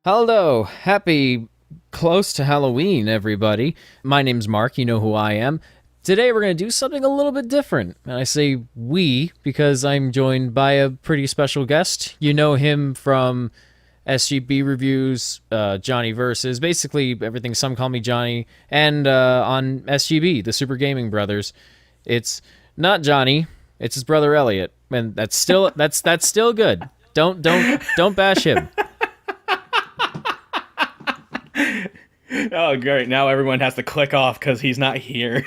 Hello, happy close to Halloween, everybody. My name's Mark, you know who I am. Today we're going to do something a little bit different. And I say we because I'm joined by a pretty special guest. You know him from SGB reviews, Johnny Versus, basically everything Some Call Me Johnny, and on SGB, the Super Gaming Brothers. It's not Johnny, it's his brother Elliot, and that's still that's still good. Don't bash him. Oh, great. Now everyone has to click off because he's not here.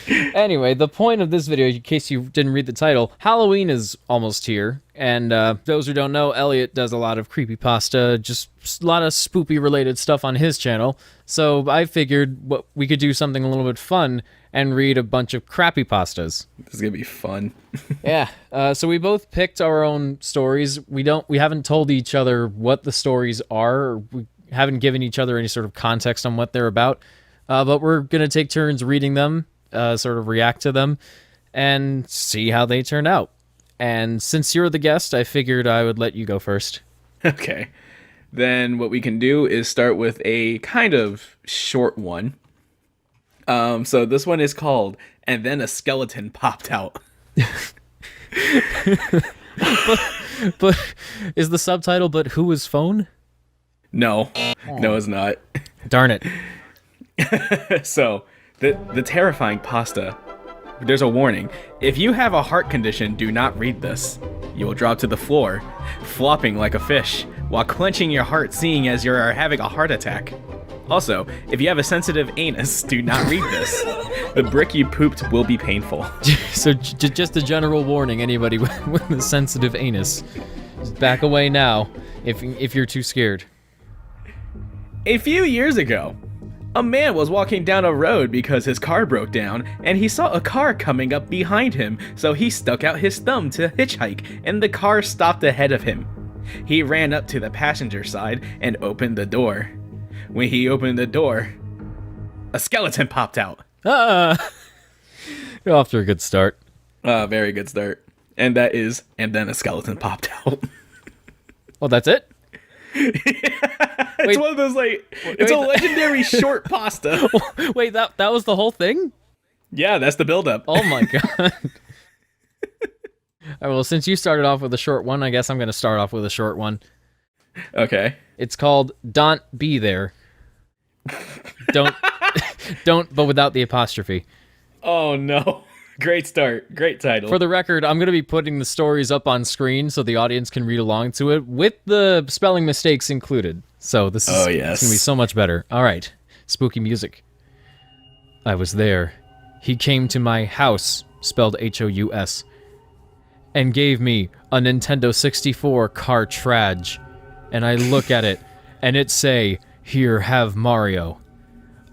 Anyway, the point of this video, in case you didn't read the title, Halloween is almost here. And those who don't know, Elliot does a lot of creepypasta, just a lot of spoopy-related stuff on his channel. So I figured we could do something a little bit fun and read a bunch of crappypastas. This is going to be fun. Yeah. So we both picked our own stories. We haven't told each other what the stories are. Or we haven't given each other any sort of context on what they're about. But we're going to take turns reading them, sort of react to them, and see how they turn out. And since you're the guest, I figured I would let you go first. Okay. Then what we can do is start with a kind of short one. So this one is called, "And Then a Skeleton Popped Out." but is the subtitle, "But Who Was Phone"? No. No, it's not. Darn it. So, the terrifying pasta. There's a warning. If you have a heart condition, do not read this. You will drop to the floor, flopping like a fish, while clenching your heart, seeing as you are having a heart attack. Also, if you have a sensitive anus, do not read this. The brick you pooped will be painful. So, just a general warning, anybody with a sensitive anus, just back away now if you're too scared. A few years ago, a man was walking down a road because his car broke down, and he saw a car coming up behind him, so he stuck out his thumb to hitchhike, and the car stopped ahead of him. He ran up to the passenger side and opened the door. When he opened the door, a skeleton popped out. You're off to a good start. Very good start. And that is, "And Then a Skeleton Popped Out." Well, that's it? It's one of those, it's a legendary short pasta. Wait, that was the whole thing? Yeah, that's the buildup. Oh my god. All right, well, since you started off with a short one, I guess I'm going to start off with a short one. Okay. It's called "Don't Be There." Don't, but without the apostrophe. Oh no. Great start. Great title. For the record, I'm going to be putting the stories up on screen so the audience can read along to it with the spelling mistakes included. So this is it's going to be so much better. All right. Spooky music. I was there. He came to my house, spelled H-O-U-S, and gave me a Nintendo 64 cartridge. And I look at it, and it say, "Here, have Mario."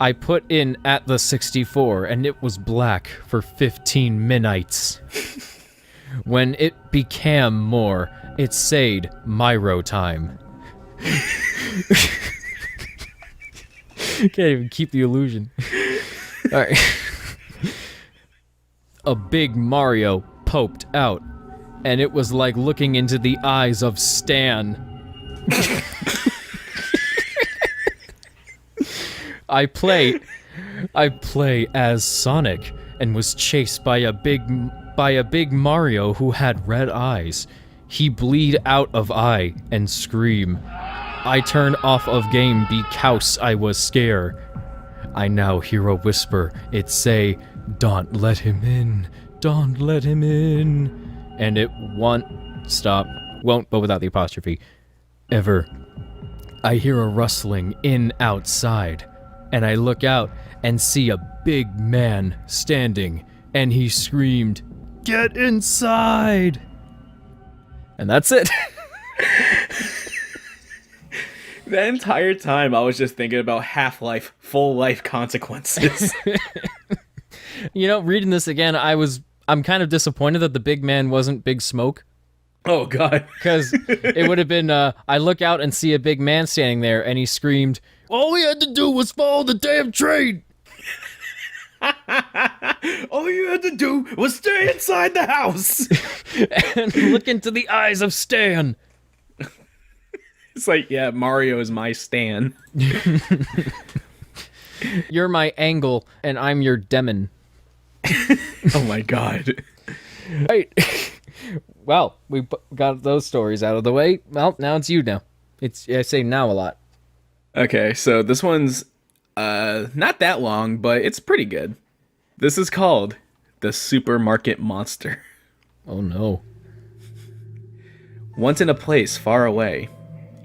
I put in at the 64, and it was black for 15 minutes. When it became more, it said Myro time. Can't even keep the illusion. Alright. A big Mario poked out, and it was like looking into the eyes of Stan. I play as Sonic and was chased by a big Mario who had red eyes. He bleed out of eye and scream. I turn off of game because I was scared. I now hear a whisper. It say, "Don't let him in. Don't let him in." And it won't, but without the apostrophe, ever. I hear a rustling in outside. And I look out and see a big man standing, and he screamed, "Get inside!" And that's it. The entire time I was just thinking about Half-Life full life consequences. You know, reading this again, I'm kind of disappointed that the big man wasn't Big Smoke. Oh god. Because it would have been, I look out and see a big man standing there, and he screamed, "All we had to do was follow the damn train!" All you had to do was stay inside the house. And look into the eyes of Stan. It's like, yeah, Mario is my Stan. You're my angle, and I'm your demon. Oh my god. Right. Well, we got those stories out of the way. Well, now it's you now. I say now a lot. Okay, so this one's not that long, but it's pretty good. This is called The Supermarket Monster. Oh no. Once in a place far away,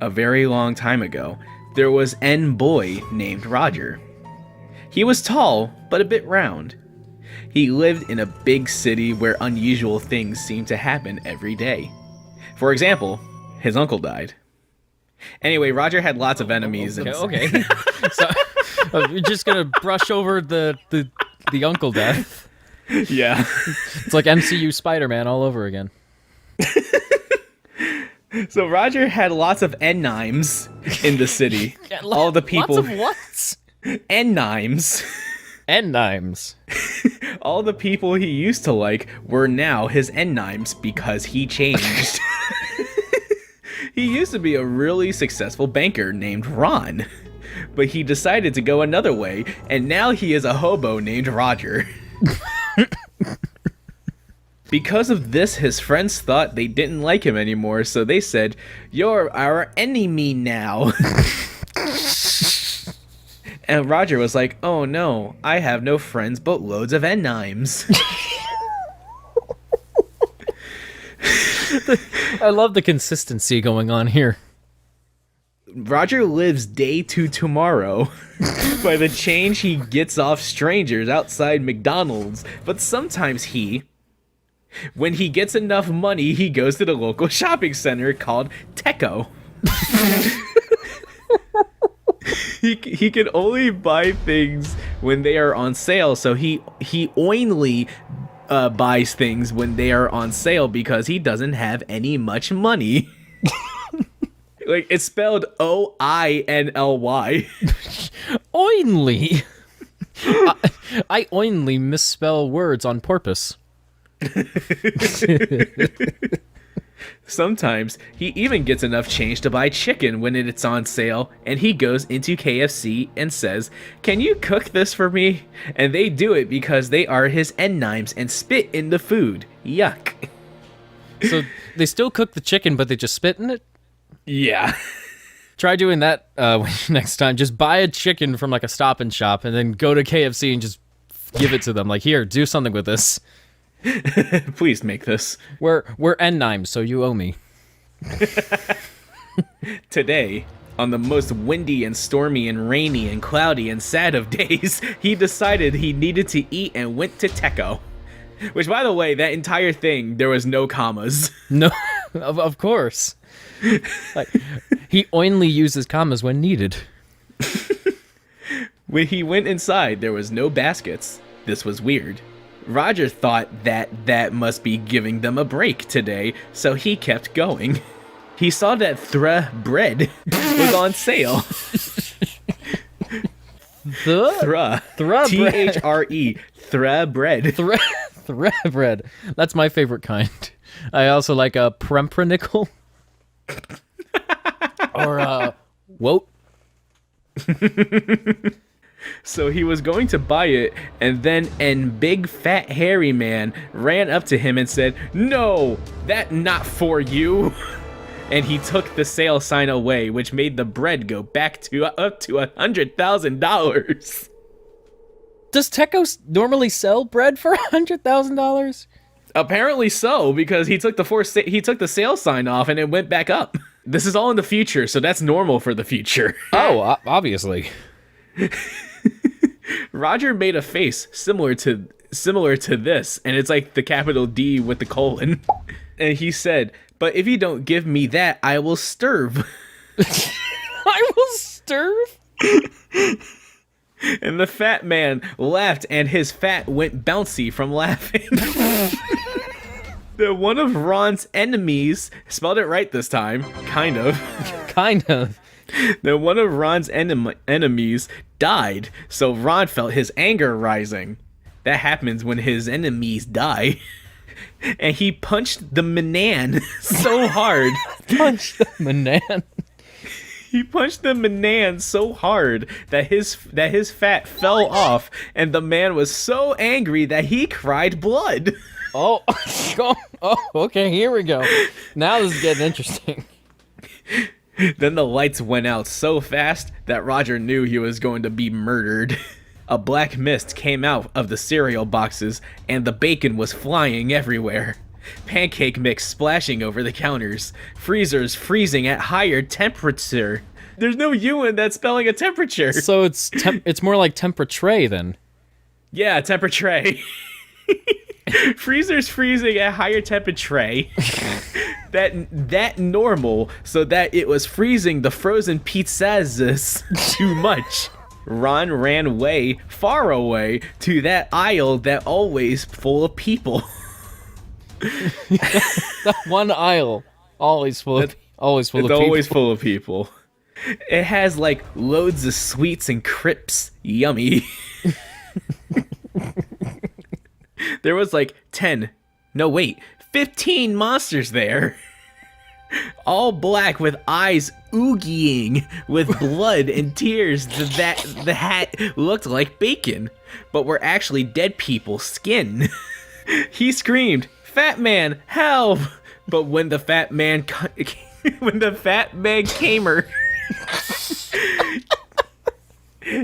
a very long time ago, there was an boy named Roger. He was tall, but a bit round. He lived in a big city where unusual things seemed to happen every day. For example, his uncle died. Anyway, Roger had lots of enemies. Okay. So you're just gonna brush over the uncle death. Yeah. It's like MCU Spider-Man all over again. So Roger had lots of ennymes in the city. All the people. Lots of what? Ennymes. Ennymes. All the people he used to like were now his ennymes because he changed. He used to be a really successful banker named Ron, but he decided to go another way, and now he is a hobo named Roger. Because of this, his friends thought they didn't like him anymore, so they said, "You're our enemy now." And Roger was like, "Oh no, I have no friends but loads of ennymes." I love the consistency going on here. Roger lives day to tomorrow. By the change he gets off strangers outside McDonald's, but sometimes when he gets enough money, he goes to the local shopping center called Teco. He can only buy things when they are on sale, so he only buys things when they are on sale because he doesn't have any much money. Like, it's spelled Oinly. Oinly. I only misspell words on purpose. Sometimes he even gets enough change to buy chicken when it's on sale, and he goes into KFC and says, "Can you cook this for me?" And they do it because they are his ennymes and spit in the food. Yuck. So they still cook the chicken, but they just spit in it? Yeah. Try doing that next time. Just buy a chicken from like a Stop and Shop and then go to KFC and just give it to them. Like, here, do something with this. Please make this. We're ennymes, so you owe me. Today, on the most windy and stormy and rainy and cloudy and sad of days, he decided he needed to eat and went to Teco. Which, by the way, that entire thing, there was no commas. No, of course. Like, he only uses commas when needed. When he went inside, there was no baskets. This was weird. Roger thought that must be giving them a break today, so he kept going. He saw that bread was on sale. Thre. Thre. Bread. Thre bread. That's my favorite kind. I also like a pumpernickel. Or woat. So he was going to buy it, and then an big fat hairy man ran up to him and said, "No, that not for you." And he took the sale sign away, which made the bread go back to up to $100,000. Does Teco normally sell bread for $100,000? Apparently so, because he took the sale sign off and it went back up. This is all in the future, so that's normal for the future. Oh, obviously. Roger made a face similar to this, and it's like the capital D with the colon. And he said, "But if you don't give me that, I will starve." I will starve? And the fat man laughed, and his fat went bouncy from laughing. That one of Ron's enemies, spelled it right this time, kind of. Kind of. That one of Ron's enemies died, so Ron felt his anger rising. That happens when his enemies die. And he punched the Manan so hard. Punch the Manan. He punched the Manan so hard that his fat fell off, and the man was so angry that he cried blood. Oh, okay, here we go. Now this is getting interesting. Then the lights went out so fast that Roger knew he was going to be murdered. A black mist came out of the cereal boxes, and the bacon was flying everywhere. Pancake mix splashing over the counters. Freezers freezing at higher temperature. There's no U in that spelling of temperature. So it's more like temperature then. Yeah, temperature. Freezers freezing at higher temperature. that normal, so that it was freezing the frozen pizzas too much. Ron ran far away to that aisle that always full of people. That one aisle, always full of people. It's always full of people. It has like loads of sweets and crisps. Yummy. There was like 15 monsters there. All black with eyes oogieing with blood and tears. The hat looked like bacon, but were actually dead people's skin. He screamed, "Fat man, help!" But when the fat man came her,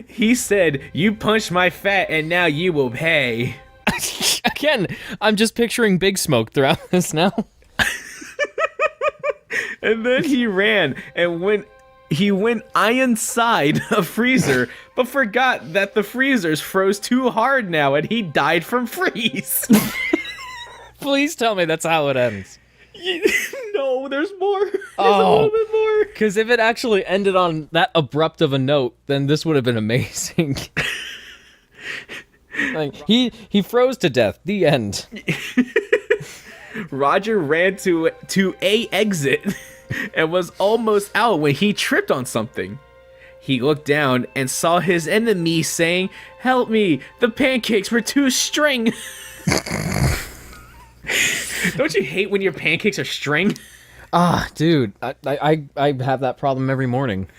he said, "You punched my fat and now you will pay." Again, I'm just picturing Big Smoke throughout this now. And then he ran and went inside a freezer, but forgot that the freezers froze too hard now and he died from freeze. Please tell me that's how it ends. No, there's more. There's a Oh. little bit more. Because if it actually ended on that abrupt of a note, then this would have been amazing. Like he froze to death. The end. Roger ran to a exit and was almost out when he tripped on something. He looked down and saw his enemy saying, "Help me, the pancakes were too string." Don't you hate when your pancakes are string? Ah, dude, I have that problem every morning.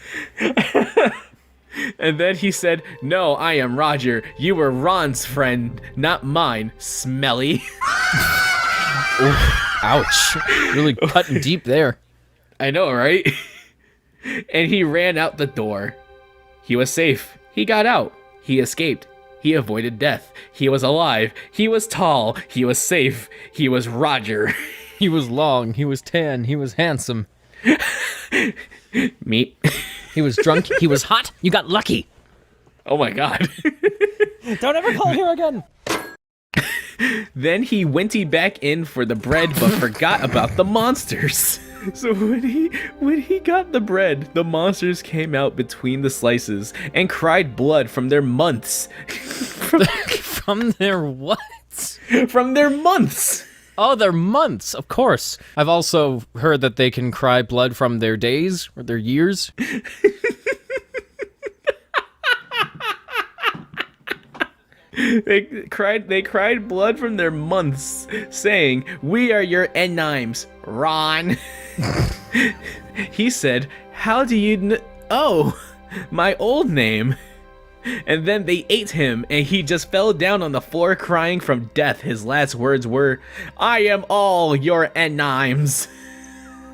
And then he said, "No, I am Roger. You were Ron's friend, not mine, smelly." Ooh, ouch. Really cutting deep there. I know, right? And he ran out the door. He was safe. He got out. He escaped. He avoided death. He was alive. He was tall. He was safe. He was Roger. He was long. He was tan. He was handsome. Meat. He was drunk. He was hot. You got lucky. Oh my god. Don't ever call here again. Then he went back in for the bread but forgot about the monsters. So when he got the bread, the monsters came out between the slices and cried blood from their months. From their what? From their months. Oh, their months, of course. I've also heard that they can cry blood from their days or their years. They cried blood from their months, saying, "We are your ennymes, Ron." He said, "How do you oh, my old name." And then they ate him, and he just fell down on the floor crying from death. His last words were, "I am all your ennymes."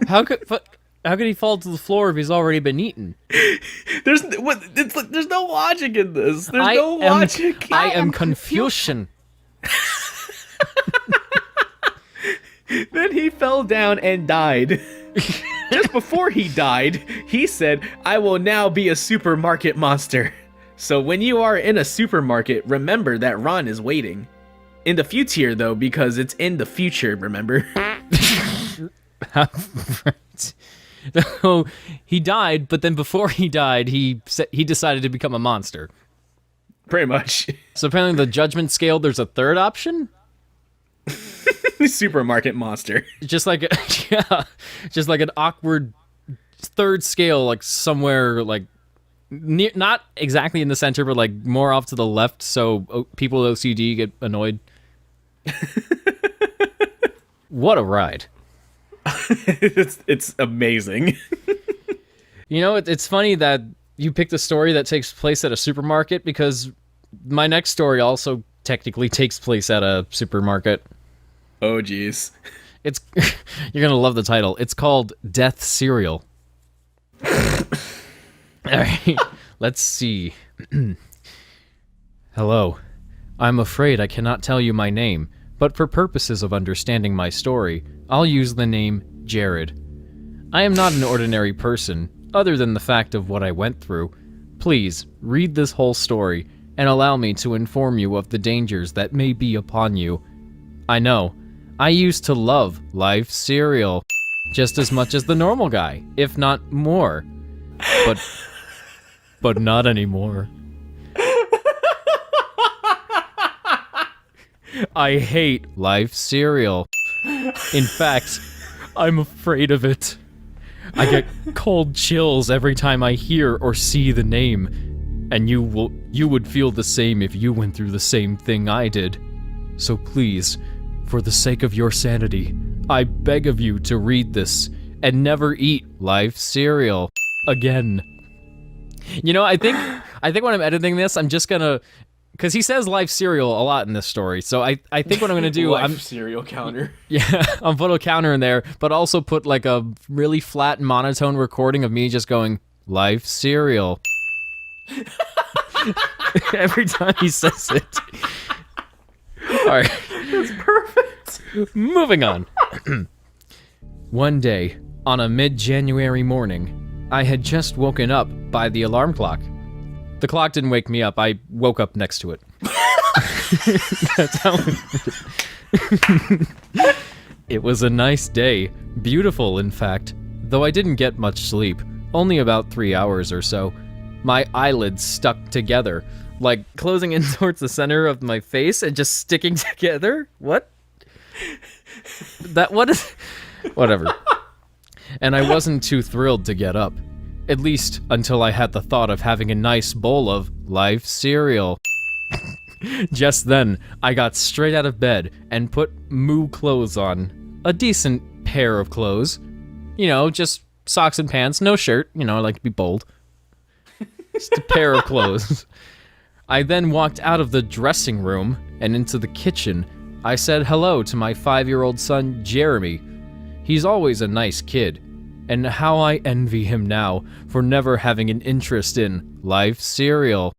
How could he fall to the floor if he's already been eaten? There's no logic in this. There's no logic. I am Confucian. Then he fell down and died. Just before he died, he said, "I will now be a supermarket monster." So when you are in a supermarket, remember that Ron is waiting. In the future, though, because it's in the future, remember? Right. So he died, but then before he died, he decided to become a monster. Pretty much. So apparently the judgment scale, there's a third option? Supermarket monster. Just like just like an awkward third scale, like somewhere like Not exactly in the center, but like more off to the left, so people with OCD get annoyed. What a ride. It's amazing. You know, it's funny that you picked a story that takes place at a supermarket, because my next story also technically takes place at a supermarket. Oh, geez. It's you're gonna love the title. It's called Death Cereal. Alright, let's see. Hello. I'm afraid I cannot tell you my name, but for purposes of understanding my story, I'll use the name Jared. I am not an ordinary person, other than the fact of what I went through. Please, read this whole story, and allow me to inform you of the dangers that may be upon you. I know, I used to love live cereal, just as much as the normal guy, if not more. But not anymore. I hate live cereal. In fact, I'm afraid of it. I get cold chills every time I hear or see the name, and you would feel the same if you went through the same thing I did. So please, for the sake of your sanity, I beg of you to read this and never eat live cereal again. You know, I think when I'm editing this, I'm just gonna, because he says live cereal a lot in this story, so I think what I'm gonna do, Live cereal counter. Yeah, I'll put a counter in there, but also put like a really flat monotone recording of me just going, live cereal. Every time he says it. Alright. That's perfect. Moving on. One day, on a mid-January morning, I had just woken up by the alarm clock. The clock didn't wake me up, I woke up next to it. That's how it was a nice day, beautiful in fact, though I didn't get much sleep, only about 3 hours or so. My eyelids stuck together, like closing in towards the center of my face and just sticking together? What? What is... Whatever. And I wasn't too thrilled to get up. At least until I had the thought of having a nice bowl of live cereal. Just then, I got straight out of bed and put moo clothes on. A decent pair of clothes. You know, just socks and pants, no shirt. You know, I like to be bold. Just a pair of clothes. I then walked out of the dressing room and into the kitchen. I said hello to my 5-year-old son, Jeremy. He's always a nice kid, and how I envy him now for never having an interest in live cereal.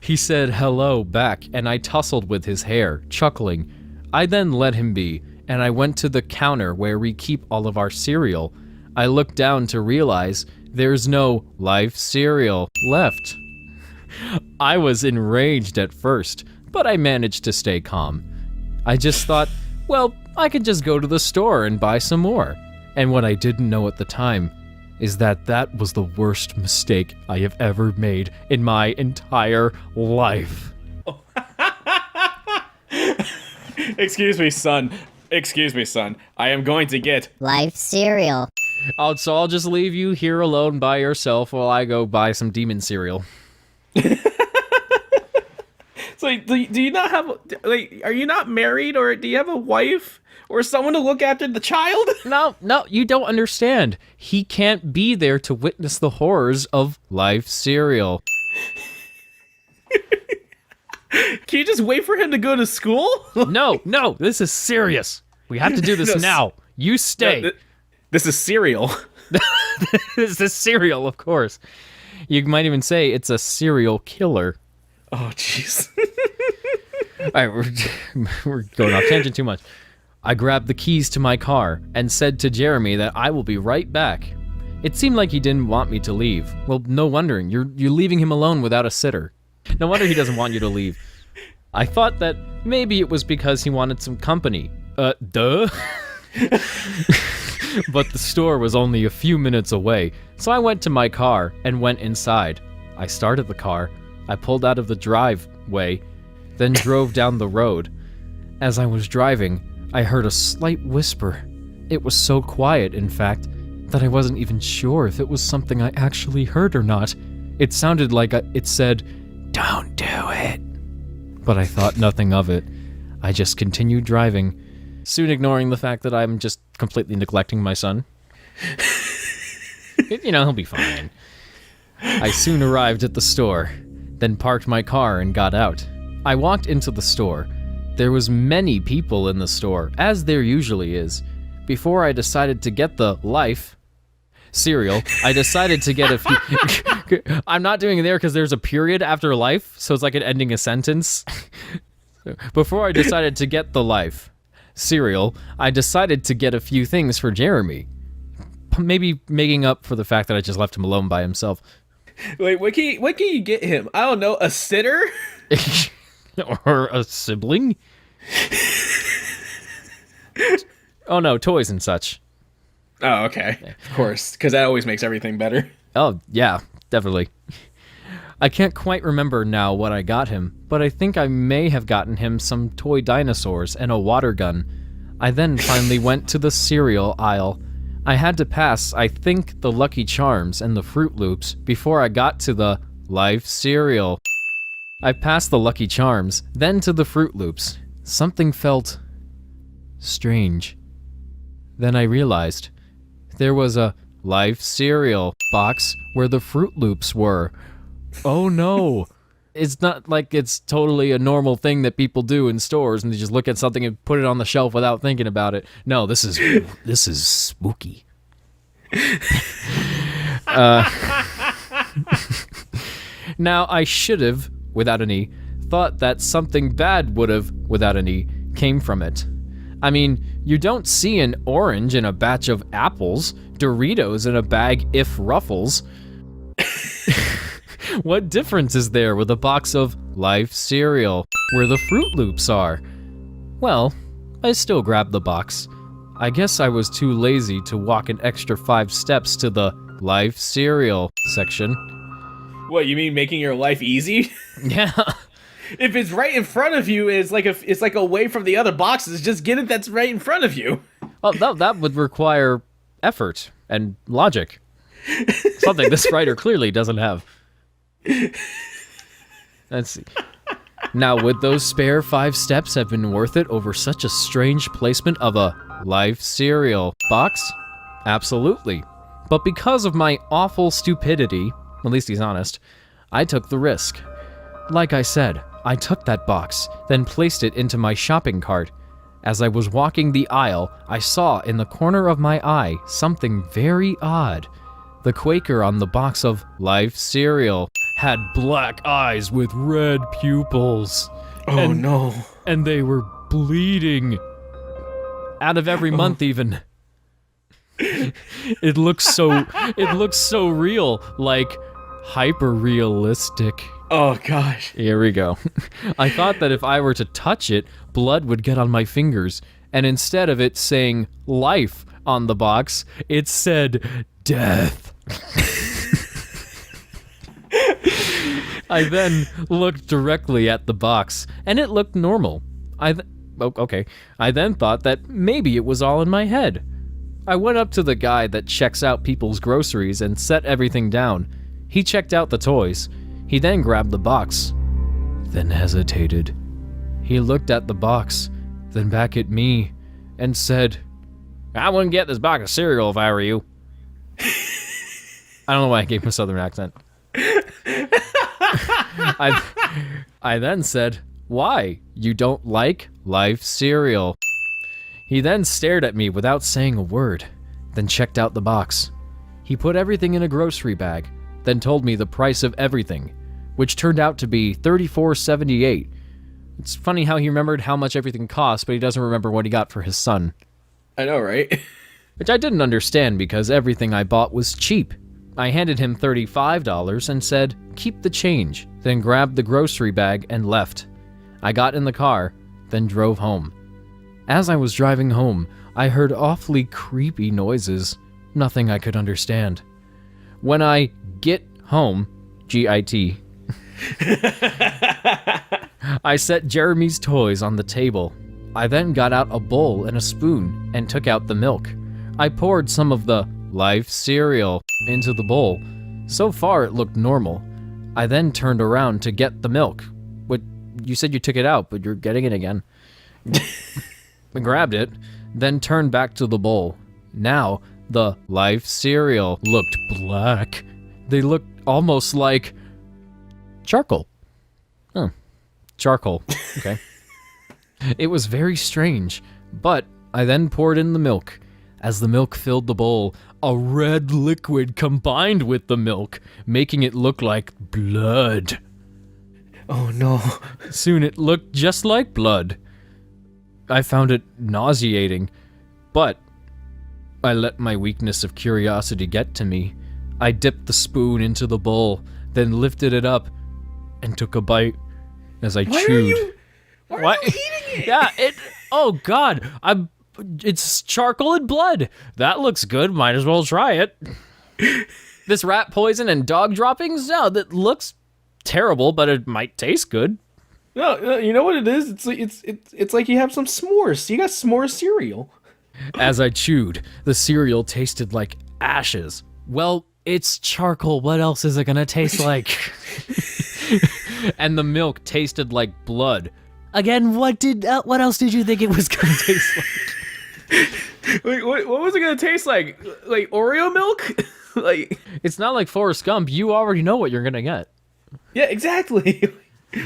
He said hello back, and I tussled with his hair, chuckling. I then let him be, and I went to the counter where we keep all of our cereal. I looked down to realize there's no live cereal left. I was enraged at first, but I managed to stay calm. I just thought, well, I could just go to the store and buy some more. And what I didn't know at the time is that that was the worst mistake I have ever made in my entire life. Excuse me, son. Excuse me, son. I am going to get live cereal. So I'll just leave you here alone by yourself while I go buy some demon cereal. So, do you not have, like, are you not married, or do you have a wife or someone to look after the child? No, you don't understand. He can't be there to witness the horrors of live cereal. Can you just wait for him to go to school? No, this is serious. We have to do this now. You stay. No, this is cereal. This is cereal, of course. You might even say it's a serial killer. Oh, jeez. All right, we're going off tangent too much. I grabbed the keys to my car and said to Jeremy that I will be right back. It seemed like he didn't want me to leave. Well, no wonder. You're leaving him alone without a sitter. No wonder he doesn't want you to leave. I thought that maybe it was because he wanted some company. Duh. But the store was only a few minutes away, so I went to my car and went inside. I started the car. I pulled out of the driveway, then drove down the road. As I was driving, I heard a slight whisper. It was so quiet, in fact, that I wasn't even sure if it was something I actually heard or not. It sounded like it said, "Don't do it." But I thought nothing of it. I just continued driving, soon ignoring the fact that I'm just completely neglecting my son. He'll be fine. I soon arrived at the store, then parked my car and got out. I walked into the store. There was many people in the store, as there usually is. Before I decided to get the Life cereal, I decided to get a few... I'm not doing it there because there's a period after Life, so it's like an ending a sentence. Before I decided to get the Life cereal, I decided to get a few things for Jeremy. Maybe making up for the fact that I just left him alone by himself. Wait, what can you get him? I don't know, a sitter? Or a sibling? Oh no, toys and such. Oh, okay. Of course, because that always makes everything better. Oh, yeah, definitely. I can't quite remember now what I got him, but I think I may have gotten him some toy dinosaurs and a water gun. I then finally went to the cereal aisle. I had to pass, I think, the Lucky Charms and the Fruit Loops before I got to the Life cereal. I passed the Lucky Charms, then to the Fruit Loops. Something felt strange. Then I realized there was a Life cereal box where the Fruit Loops were. Oh no. It's not like it's totally a normal thing that people do in stores and they just look at something and put it on the shelf without thinking about it. No, this is spooky. Now, I should have, without an E, thought that something bad would have, without an E, came from it. I mean, you don't see an orange in a batch of apples, Doritos in a bag if Ruffles. What difference is there with a box of Life cereal where the Fruit Loops are? Well, I still grabbed the box. I guess I was too lazy to walk an extra 5 steps to the Life cereal section. What, you mean making your life easy? Yeah. If it's right in front of you, it's like away from the other boxes. Just get it that's right in front of you. Well, that would require effort and logic. Something this writer clearly doesn't have. Let's see. Now, would those spare 5 steps have been worth it over such a strange placement of a Life cereal box? Absolutely. But because of my awful stupidity, at least he's honest, I took the risk. Like I said, I took that box, then placed it into my shopping cart. As I was walking the aisle, I saw in the corner of my eye something very odd. The Quaker on the box of Life cereal had black eyes with red pupils. Oh no. And they were bleeding. Out of every month even. It looks so real, like hyper realistic. Oh gosh. Here we go. I thought that if I were to touch it, blood would get on my fingers, and instead of it saying Life on the box, it said death. I then looked directly at the box, and it looked normal. I then thought that maybe it was all in my head. I went up to the guy that checks out people's groceries and set everything down. He checked out the toys. He then grabbed the box, then hesitated. He looked at the box, then back at me, and said, "I wouldn't get this box of cereal if I were you." I don't know why I gave him a southern accent. I then said, "Why? You don't like Life cereal?" He then stared at me without saying a word, then checked out the box. He put everything in a grocery bag, then told me the price of everything, which turned out to be $34.78. It's funny how he remembered how much everything cost, but he doesn't remember what he got for his son. I know, right? Which I didn't understand because everything I bought was cheap. I handed him $35 and said, "Keep the change," then grabbed the grocery bag and left. I got in the car, then drove home. As I was driving home, I heard awfully creepy noises, nothing I could understand. When I get home, G-I-T, I set Jeremy's toys on the table. I then got out a bowl and a spoon and took out the milk. I poured some of the Life cereal into the bowl. So far, it looked normal. I then turned around to get the milk. What, you said you took it out, but you're getting it again. I grabbed it, then turned back to the bowl. Now, the Life cereal looked black. They looked almost like charcoal. Oh, charcoal. Okay. It was very strange, but I then poured in the milk. As the milk filled the bowl, a red liquid combined with the milk, making it look like blood. Oh no. Soon it looked just like blood. I found it nauseating, but I let my weakness of curiosity get to me. I dipped the spoon into the bowl, then lifted it up and took a bite as I chewed. Why are you eating it? Yeah, oh god, it's charcoal and blood. That looks good, might as well try it. This rat poison and dog droppings? No, that looks terrible, but it might taste good. No, you know what it is? It's like you have some s'mores. You got s'more cereal. As I chewed, the cereal tasted like ashes. Well, it's charcoal. What else is it gonna taste like? And the milk tasted like blood. Again, what else did you think it was gonna taste like? Wait, what was it gonna taste like? Like Oreo milk? Like, it's not like Forrest Gump. You already know what you're gonna get. yeah, exactly.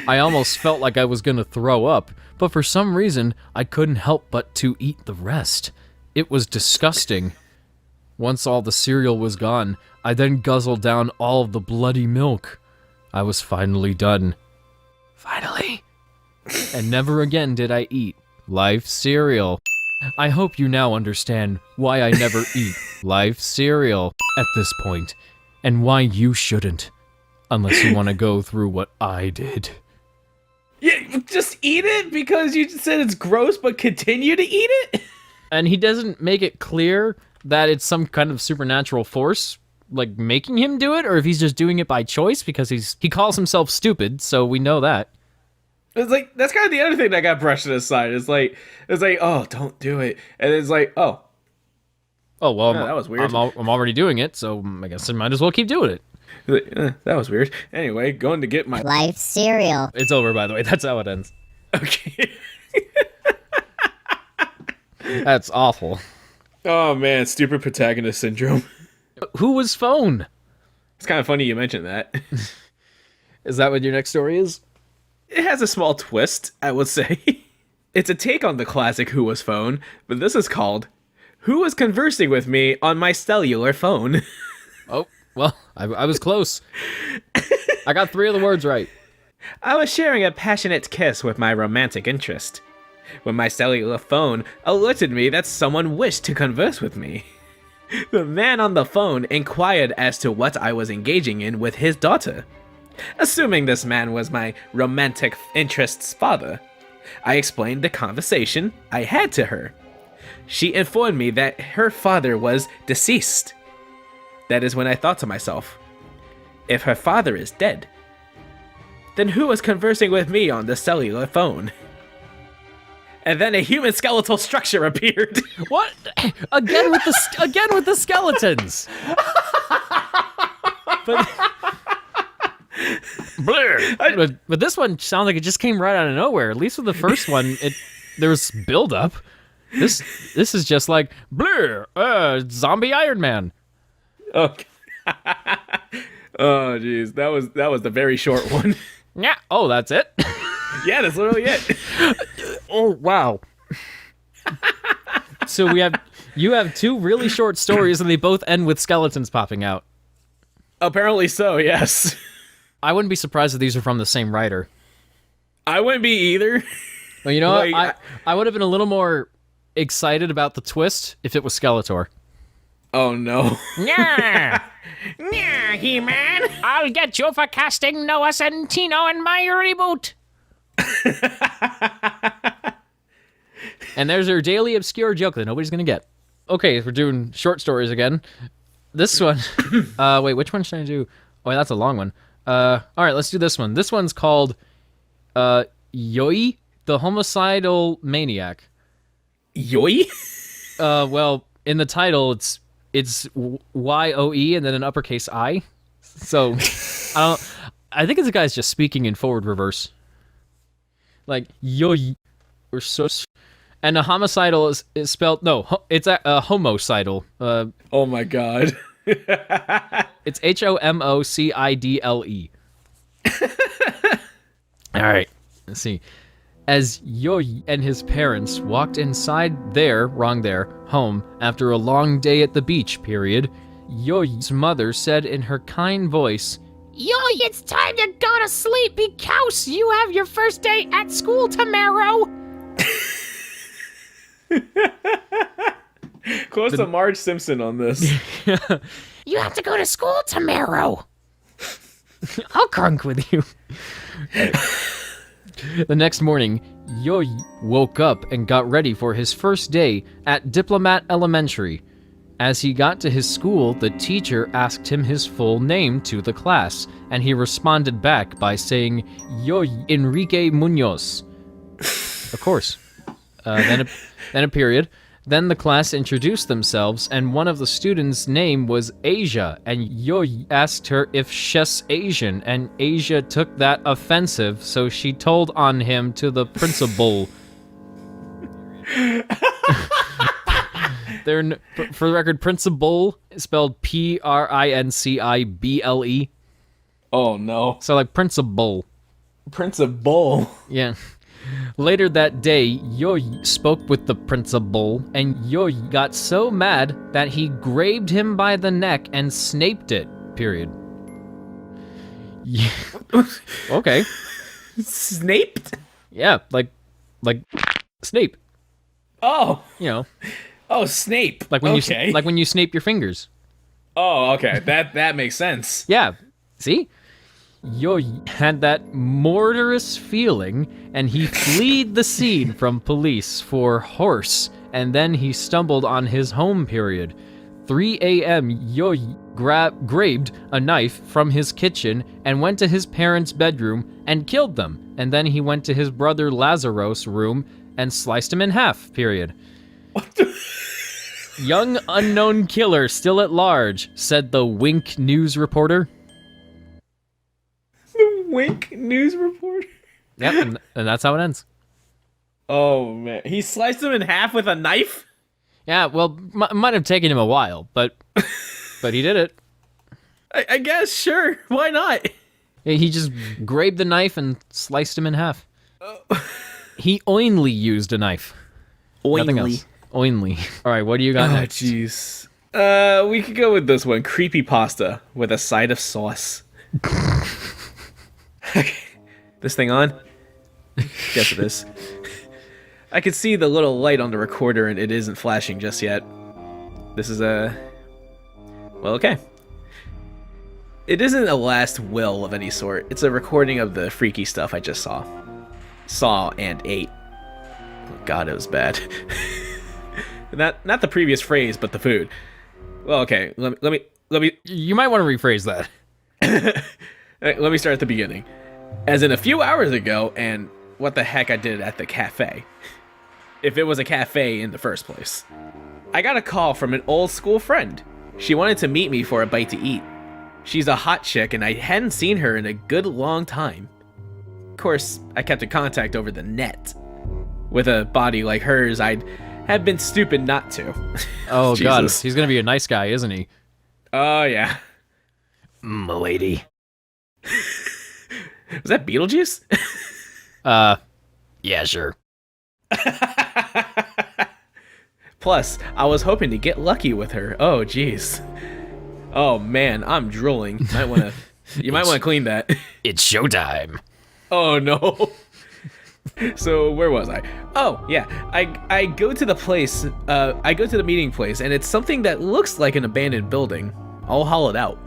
I almost felt like I was gonna throw up, but for some reason, I couldn't help but to eat the rest. It was disgusting. Once all the cereal was gone, I then guzzled down all of the bloody milk. I was finally done. Finally. And never again did I eat Life cereal. I hope you now understand why I never eat Life cereal at this point, and why you shouldn't. Unless you want to go through what I did. Yeah, just eat it because you said it's gross, but continue to eat it? And he doesn't make it clear that it's some kind of supernatural force, like, making him do it, or if he's just doing it by choice because he calls himself stupid, so we know that. It's like, that's kind of the other thing that got brushed aside. It's like, oh, don't do it. And it's like, oh, well, that was weird. I'm already doing it, so I guess I might as well keep doing it. That was weird. Anyway, going to get my Life cereal. It's over, by the way. That's how it ends. Okay. That's awful. Oh man, stupid protagonist syndrome. Who was phone? It's kind of funny you mentioned that. Is that what your next story is? It has a small twist, I would say. It's a take on the classic Who Was Phone, but this is called Who Was Conversing With Me on My Cellular Phone. Oh, well, I was close. I got 3 of the words right. I was sharing a passionate kiss with my romantic interest when my cellular phone alerted me that someone wished to converse with me. The man on the phone inquired as to what I was engaging in with his daughter. Assuming this man was my romantic interest's father, I explained the conversation I had to her. She informed me that her father was deceased. That is when I thought to myself, if her father is dead, then who was conversing with me on the cellular phone? And then a human skeletal structure appeared. What? Again with the skeletons. But this one sounds like it just came right out of nowhere. At least with the first one, there was build up. This is just like zombie Iron Man. Okay. Oh jeez, that was the very short one. Yeah. Oh, that's it. Yeah, that's literally it. Oh wow. So you have 2 really short stories, and they both end with skeletons popping out. Apparently so, yes. I wouldn't be surprised if these are from the same writer. I wouldn't be either. Well, you know what? I would have been a little more excited about the twist if it was Skeletor. Oh no. Yeah. Yeah, He-Man. I'll get you for casting Noah Centino in my reboot. And there's your daily obscure joke that nobody's gonna get. Okay, we're doing short stories again. This one, wait, which one should I do? Oh, that's a long one. All right, let's do this one. This one's called, Yoi, the Homicidal Maniac. Yoi? Well, in the title, it's Y-O-E and then an uppercase I. So I think it's the guy's just speaking in forward reverse. Like yo or so. And a homicidal is spelled it's a homicidal. Oh my god. It's HOMOCIDLE. All right, let's see. As Yoy and his parents walked inside their home after a long day at the beach, Yoy's mother said in her kind voice, Yoy, it's time to go to sleep because you have your first day at school tomorrow. Close to Marge Simpson on this. You have to go to school tomorrow. I'll crunk with you. The next morning, Yoy woke up and got ready for his first day at Diplomat Elementary. As he got to his school, the teacher asked him his full name to the class, and he responded back by saying, Yoy Enrique Munoz. Of course. Then a period. Then the class introduced themselves, and one of the students' name was Asia, and Yoy asked her if she's Asian, and Asia took that offensive, so she told on him to the principal. For the record, principal is spelled Princicible. Oh no. So like principal. Principal. Yeah. Later that day, Yoy spoke with the principal, and Yoy got so mad that he grabbed him by the neck and snaped it, period. Yeah. Okay. Snaped? Yeah, like Snape. Oh. You know. Oh, Snape. Like when you snape your fingers. Oh, okay. That makes sense. Yeah. See? Yoy had that murderous feeling, and he fled the scene from police for horse, and then he stumbled on his home, period. 3 a.m., Yoy grabbed a knife from his kitchen and went to his parents' bedroom and killed them, and then he went to his brother Lazaros' room and sliced him in half, period. What the... Young unknown killer still at large, said the Wink news reporter. Wink news reporter? Yep, and that's how it ends. Oh, man. He sliced him in half with a knife? Yeah, well, might have taken him a while, but he did it. I guess, sure. Why not? He just grabbed the knife and sliced him in half. He only used a knife. Nothing else. Only. All right, what do you got next? Oh, jeez. We could go with this one. Creepypasta with a side of sauce. This thing on? Guess it is. I could see the little light on the recorder and it isn't flashing just yet. This is well, okay. It isn't a last will of any sort. It's a recording of the freaky stuff I just saw and ate. Oh god, it was bad. Not the previous phrase, but the food. Well, okay, let me. You might want to rephrase that. Let me start at the beginning. As in a few hours ago, and what the heck I did at the cafe. If it was a cafe in the first place. I got a call from an old school friend. She wanted to meet me for a bite to eat. She's a hot chick, and I hadn't seen her in a good long time. Of course, I kept in contact over the net. With a body like hers, I'd have been stupid not to. Oh god, he's gonna be a nice guy, isn't he? Oh yeah. Milady. Was that Beetlejuice? Yeah, sure. Plus, I was hoping to get lucky with her. Oh, jeez. Oh man, I'm drooling. You might wanna clean that. It's showtime. Oh no. So where was I? Oh yeah, I go to the place. I go to the meeting place, and it's something that looks like an abandoned building, all hollowed out.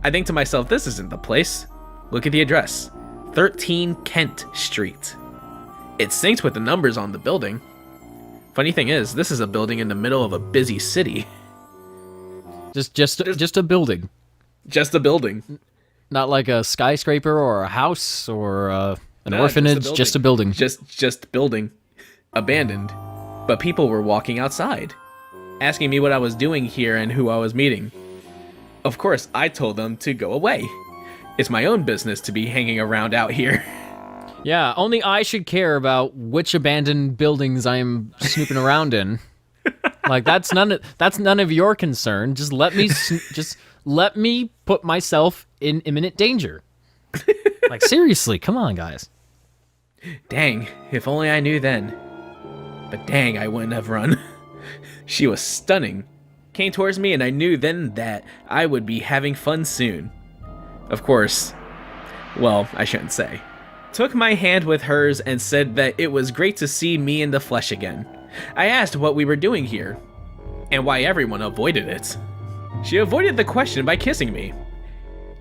I think to myself, this isn't the place. Look at the address, 13 Kent Street. It syncs with the numbers on the building. Funny thing is, this is a building in the middle of a busy city. Just a building. Just a building. Not like a skyscraper or a house or an orphanage. Just a building. Just building. Abandoned. But people were walking outside. asking me what I was doing here and who I was meeting. Of course, I told them to go away. It's my own business to be hanging around out here. Yeah, only I should care about which abandoned buildings I'm snooping around in. Like that's none of your concern. Just let me put myself in imminent danger. Like seriously, come on, guys. Dang, if only I knew then. But dang, I wouldn't have run. She was stunning. Came towards me and I knew then that I would be having fun soon. Of course, well, I shouldn't say. Took my hand with hers and said that it was great to see me in the flesh again. I asked what we were doing here, and why everyone avoided it. She avoided the question by kissing me.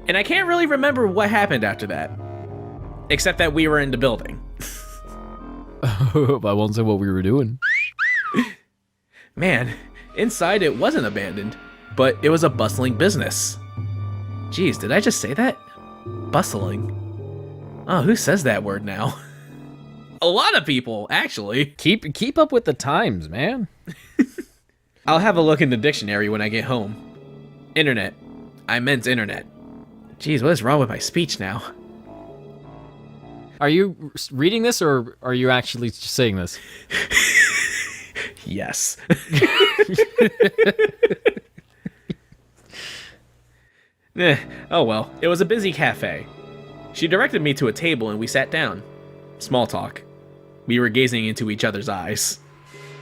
And I can't really remember what happened after that. Except that we were in the building. I won't say what we were doing. Man, inside it wasn't abandoned, but it was a bustling business. Geez, did I just say that? Bustling. Oh, who says that word now? A lot of people, actually. Keep up with the times, man. I'll have a look in the dictionary when I get home. Internet. I meant internet. Geez, what is wrong with my speech now? Are you reading this or are you actually saying this? Yes. Oh well, it was a busy cafe. She directed me to a table and we sat down. Small talk. We were gazing into each other's eyes.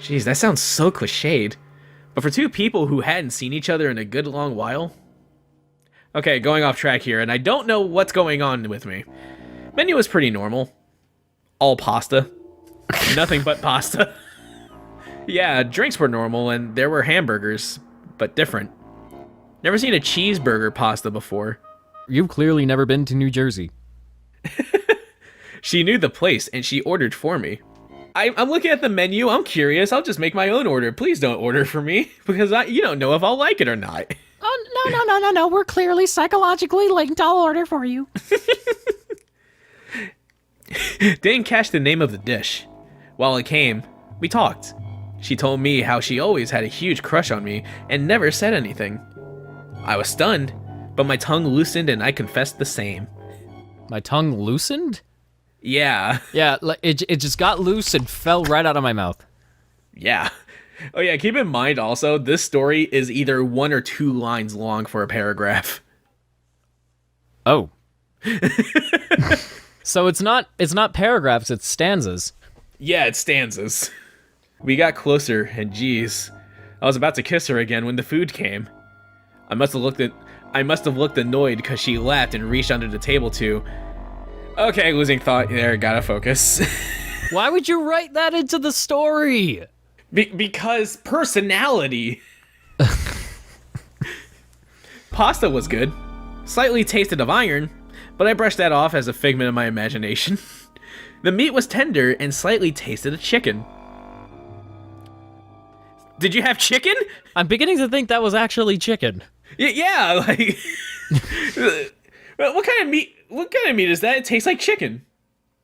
Jeez, that sounds so cliched. But for two people who hadn't seen each other in a good long while... Okay, going off track here, and I don't know what's going on with me. Menu was pretty normal. All pasta. Nothing but pasta. Yeah, drinks were normal, and there were hamburgers, but different. Never seen a cheeseburger pasta before. You've clearly never been to New Jersey. She knew the place, and she ordered for me. I'm looking at the menu, I'm curious, I'll just make my own order. Please don't order for me, because you don't know if I'll like it or not. Oh, no, we're clearly psychologically linked. I'll order for you. Didn't catch the name of the dish. While it came, we talked. She told me how she always had a huge crush on me and never said anything. I was stunned, but my tongue loosened and I confessed the same. My tongue loosened? Yeah. Yeah, it just got loose and fell right out of my mouth. Yeah. Oh yeah, keep in mind also, this story is either 1 or 2 lines long for a paragraph. Oh. So it's not paragraphs, it's stanzas. Yeah, it's stanzas. We got closer, and geez, I was about to kiss her again when the food came. I must have looked annoyed because she laughed and reached under the table to... Okay, losing thought there, gotta focus. Why would you write that into the story? Because personality. Pasta was good. Slightly tasted of iron, but I brushed that off as a figment of my imagination. The meat was tender and slightly tasted of chicken. Did you have chicken? I'm beginning to think that was actually chicken. Yeah, like... What kind of meat? What kind of meat is that? It tastes like chicken.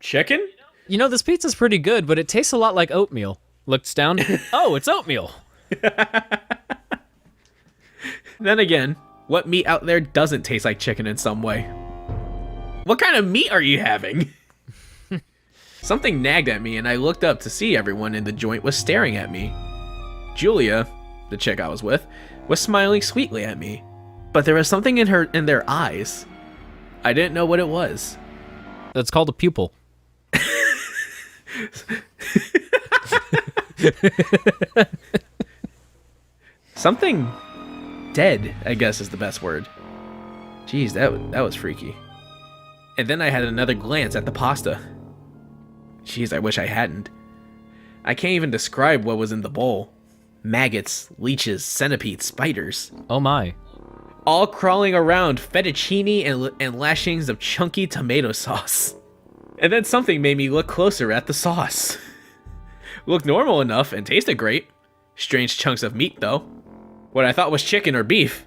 Chicken? You know, this pizza's pretty good, but it tastes a lot like oatmeal. Looks down. Oh, it's oatmeal. Then again, what meat out there doesn't taste like chicken in some way? What kind of meat are you having? Something nagged at me and I looked up to see everyone in the joint was staring at me. Julia, the chick I was with, was smiling sweetly at me, but there was something in their eyes. I didn't know what it was. That's called a pupil. Something dead, I guess is the best word. Jeez, that was freaky. And then I had another glance at the pasta. Jeez, I wish I hadn't. I can't even describe what was in the bowl. Maggots, leeches, centipedes, spiders. Oh my. All crawling around fettuccine and lashings of chunky tomato sauce. And then something made me look closer at the sauce. Looked normal enough and tasted great. Strange chunks of meat though. What I thought was chicken or beef.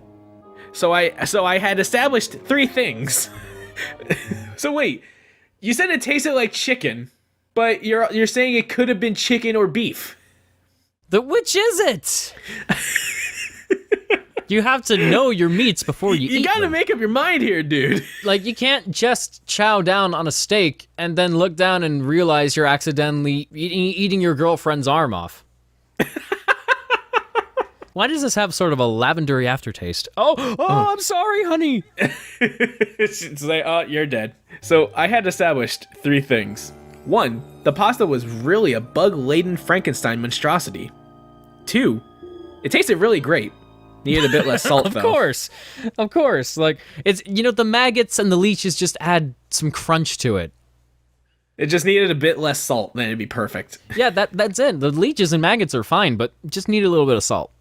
So I had established 3 things. So wait, you said it tasted like chicken, but you're saying it could have been chicken or beef. Which is it? You have to know your meats before you eat You gotta them. make up your mind here, dude. Like, you can't just chow down on a steak and then look down and realize you're accidentally eating your girlfriend's arm off. Why does this have sort of a lavendery aftertaste? Oh, I'm sorry, honey. It's like, oh, you're dead. So I had established 3 things. 1, the pasta was really a bug-laden Frankenstein monstrosity. 2, it tasted really great. Needed a bit less salt, Of though. Of course. Like, it's, the maggots and the leeches just add some crunch to it. It just needed a bit less salt, then it'd be perfect. Yeah, that's it. The leeches and maggots are fine, but just need a little bit of salt.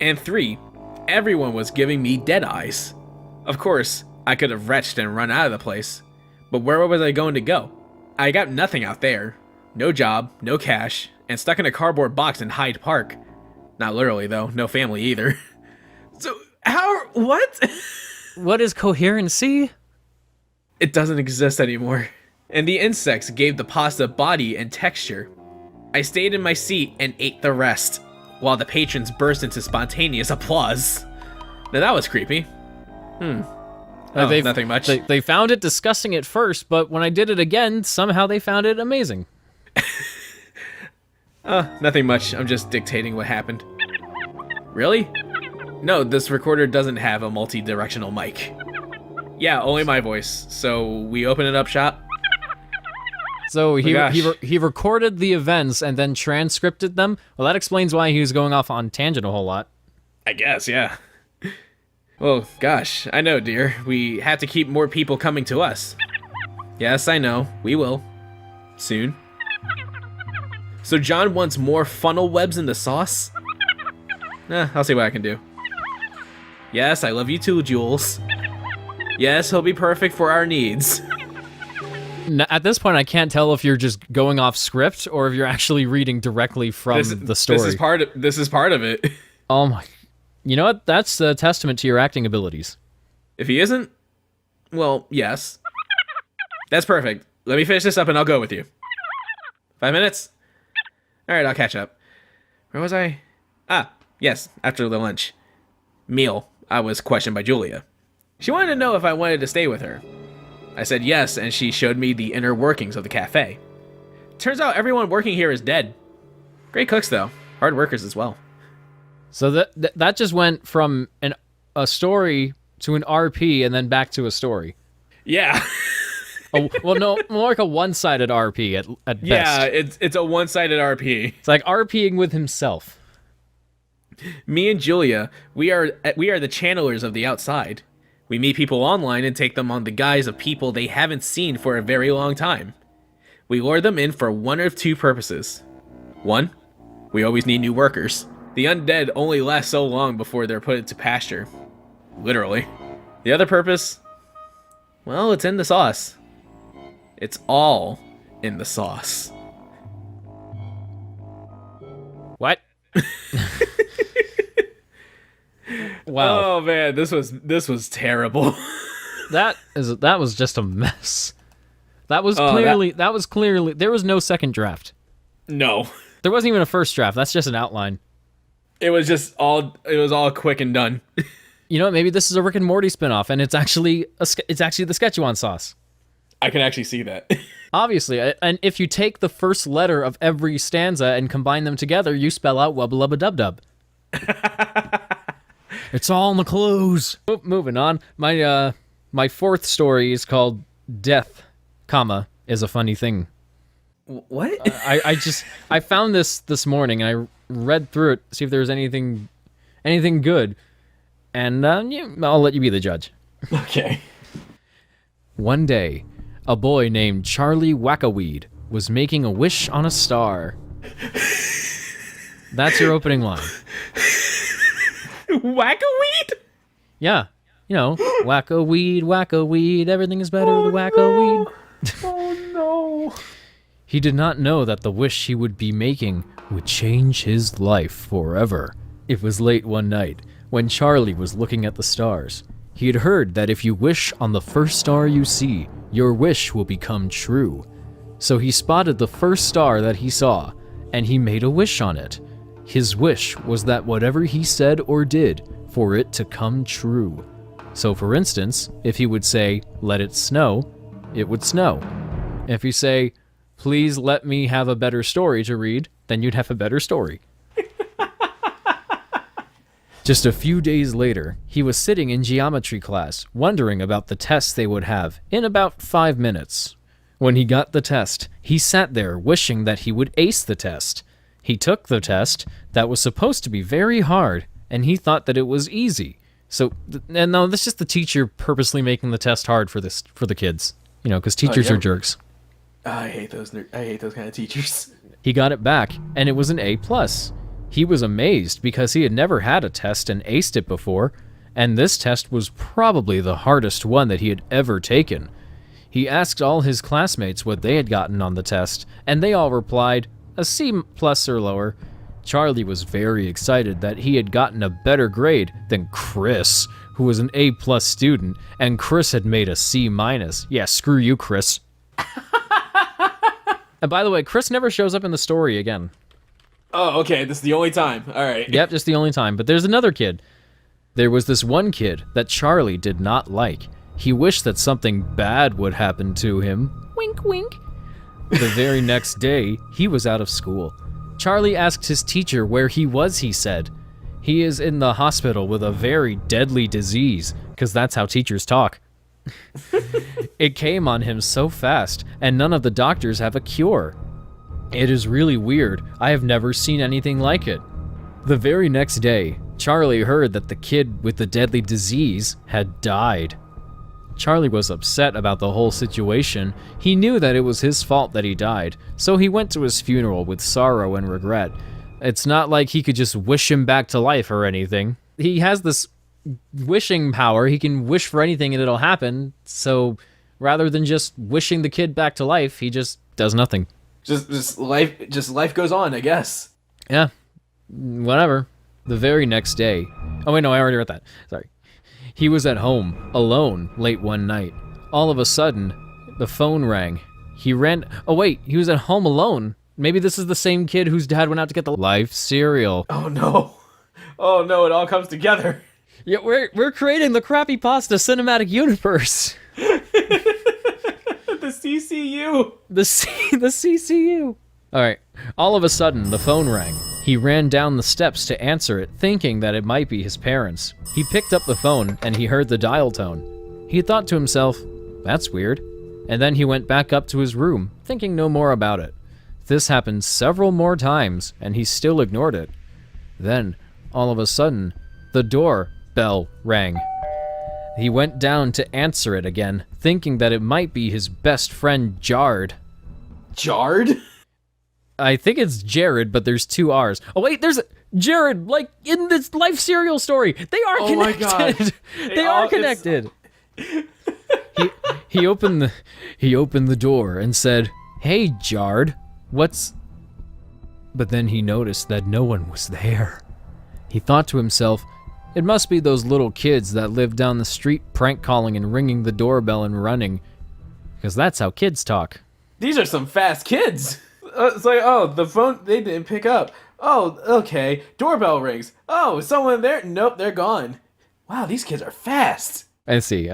And 3, everyone was giving me dead eyes. Of course, I could have retched and run out of the place, but where was I going to go? I got nothing out there. No job, no cash, and stuck in a cardboard box in Hyde Park. Not literally, though. No family either. So, what? What is coherency? It doesn't exist anymore. And the insects gave the pasta body and texture. I stayed in my seat and ate the rest, while the patrons burst into spontaneous applause. Now that was creepy. Nothing much. They found it disgusting at first, but when I did it again, somehow they found it amazing. Nothing much. I'm just dictating what happened. Really? No, this recorder doesn't have a multi-directional mic. Yeah, only my voice. So we open it up shop. So he gosh. he recorded the events and then transcripted them. Well, that explains why he was going off on tangent a whole lot. I guess, yeah. Well, gosh, I know, dear. We have to keep more people coming to us. Yes, I know. We will. Soon. So John wants more funnel webs in the sauce? I'll see what I can do. Yes, I love you too, Jules. Yes, he'll be perfect for our needs. At this point, I can't tell if you're just going off script or if you're actually reading directly from the story. This is part of it. Oh my... You know what? That's a testament to your acting abilities. If he isn't, well, yes. That's perfect. Let me finish this up and I'll go with you. 5 minutes? Alright, I'll catch up. Where was I? Yes, after the lunch meal, I was questioned by Julia. She wanted to know if I wanted to stay with her. I said yes, and she showed me the inner workings of the cafe. Turns out everyone working here is dead. Great cooks, though. Hard workers as well. So that just went from a story to an RP and then back to a story. Yeah. Well, no, more like a one-sided RP at best. Yeah, it's a one-sided RP. It's like RPing with himself. Me and Julia, we are the channelers of the outside. We meet people online and take them on the guise of people they haven't seen for a very long time. We lure them in for one of 2 purposes. 1, we always need new workers. The undead only last so long before they're put into pasture. Literally. The other purpose? Well, it's in the sauce. It's all in the sauce. What? Wow. Oh man, this was terrible. That was just a mess. That was clearly there was no second draft. No. There wasn't even a first draft. That's just an outline. It was all quick and done. You know what? Maybe this is a Rick and Morty spinoff, and it's actually the Szechuan sauce. I can actually see that. Obviously, and if you take the first letter of every stanza and combine them together, you spell out wubba lubba dub dub. It's all in the clues. Moving on, my 4th story is called "Death, is a funny thing." What? I found this morning and I read through it to see if there was anything good, and I'll let you be the judge. Okay. One day, a boy named Charlie Wackaweed was making a wish on a star. That's your opening line. Wackaweed? Yeah. Wackaweed, everything is better with wackaweed. Oh no. He did not know that the wish he would be making would change his life forever. It was late one night, when Charlie was looking at the stars. He had heard that if you wish on the first star you see, your wish will become true. So he spotted the first star that he saw, and he made a wish on it. His wish was that whatever he said or did, for it to come true. So for instance, if he would say, "Let it snow," it would snow. If you say, "Please let me have a better story to read," then you'd have a better story. Just a few days later, he was sitting in geometry class, wondering about the test they would have in about 5 minutes. When he got the test, he sat there wishing that he would ace the test. He took the test that was supposed to be very hard, and he thought that it was easy. So, and no, that's just the teacher purposely making the test hard for the kids. You know, because teachers are jerks. I hate those kind of teachers. He got it back, and it was an A+. He was amazed because he had never had a test and aced it before, and this test was probably the hardest one that he had ever taken. He asked all his classmates what they had gotten on the test, and they all replied, a C+ or lower. Charlie was very excited that he had gotten a better grade than Chris, who was an A+ student, and Chris had made a C-. Yeah, screw you, Chris. And by the way, Chris never shows up in the story again. Oh, okay, this is the only time. All right. Yep, just the only time. But there's another kid. There was this one kid that Charlie did not like. He wished that something bad would happen to him. Wink, wink. The very next day, he was out of school. Charlie asked his teacher where he was, he said. He is in the hospital with a very deadly disease, because that's how teachers talk. It came on him so fast, and none of the doctors have a cure. It is really weird. I have never seen anything like it. The very next day, Charlie heard that the kid with the deadly disease had died. Charlie was upset about the whole situation. He knew that it was his fault that he died, so he went to his funeral with sorrow and regret. It's not like he could just wish him back to life or anything. He has this wishing power. He can wish for anything and it'll happen, so rather than just wishing the kid back to life, he just does nothing. Just life goes on, I guess. Yeah, whatever. The very next day... Oh, wait, no, I already read that. Sorry. He was at home, alone, late one night. All of a sudden, the phone rang. He ran... Oh, wait, he was at home alone. Maybe this is the same kid whose dad went out to get the life cereal. Oh, no. Oh, no, it all comes together. Yeah, we're creating the Crappypasta cinematic universe. The CCU. The CCU. All right. All of a sudden, the phone rang. He ran down the steps to answer it, thinking that it might be his parents. He picked up the phone, and he heard the dial tone. He thought to himself, that's weird. And then he went back up to his room, thinking no more about it. This happened several more times, and he still ignored it. Then, all of a sudden, the doorbell rang. He went down to answer it again, thinking that it might be his best friend, Jard. Jard? I think it's Jared, but there's 2 R's. Oh, wait, there's Jared, like in this life cereal story. They are connected. My God. They are connected. He opened the door and said, "Hey, Jard, what's..." But then he noticed that no one was there. He thought to himself, it must be those little kids that live down the street prank calling and ringing the doorbell and running. Because that's how kids talk. These are some fast kids. It's like, oh, the phone, they didn't pick up. Oh, okay. Doorbell rings. Oh, is someone there? Nope, they're gone. Wow, these kids are fast. I see.